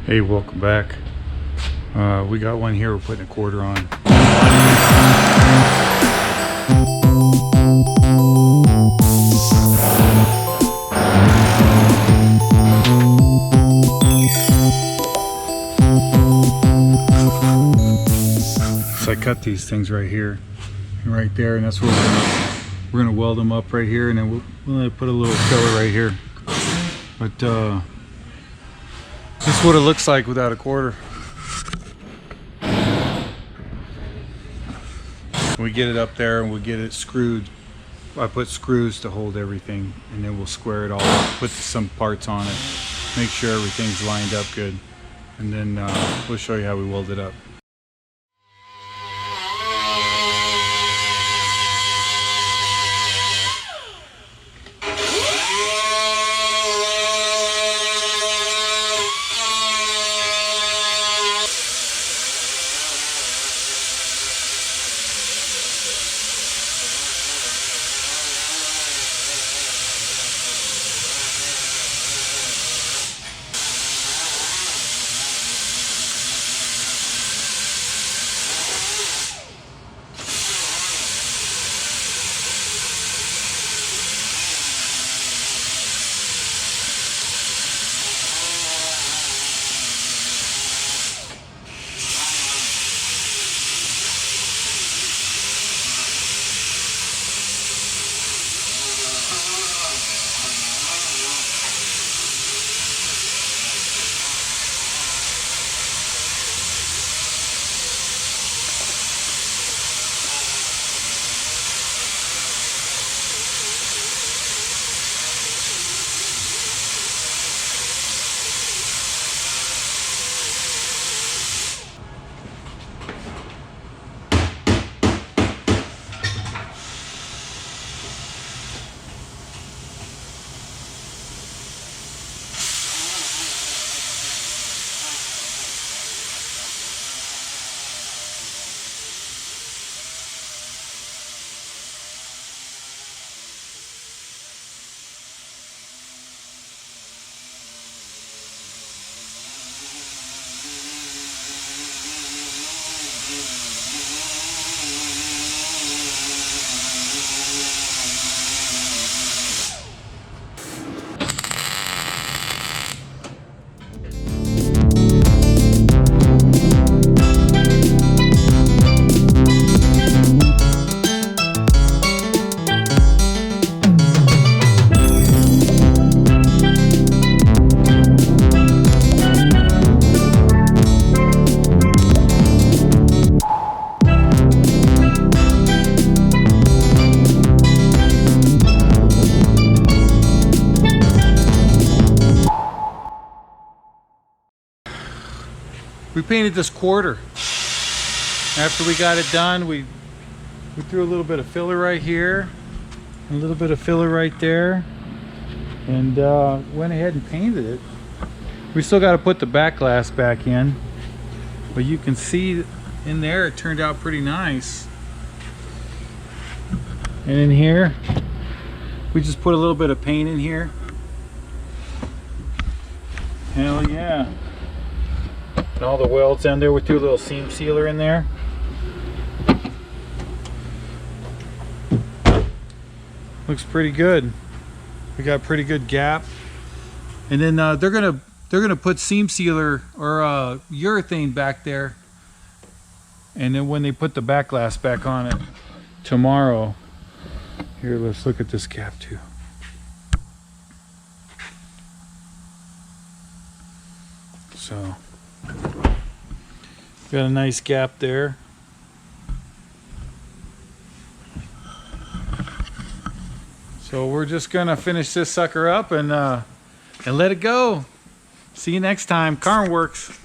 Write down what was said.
Hey, welcome back. We got one here we're putting a quarter on. So I cut these things right here and right there, and that's where we're gonna weld them up right here, and then we'll put a little filler right here. But this is what it looks like without a quarter. We get it up there and we'll get it screwed. I put screws to hold everything, and then we'll square it all up, put some parts on it, make sure everything's lined up good, and then we'll show you how we weld it up. We painted this quarter. After we got it done, we threw a little bit of filler right here, a little bit of filler right there, and went ahead and painted it. We still got to put the back glass back in, but you can see in there it turned out pretty nice. And in here, we just put a little bit of paint in here. Hell yeah. And all the welds down there, we threw a little seam sealer in there. Looks pretty good. We got a pretty good gap. And then they're gonna put seam sealer or urethane back there. And then when they put the back glass back on it tomorrow, here, let's look at this gap too. So got a nice gap there. So we're just gonna finish this sucker up and let it go. See you next time. Carn Works.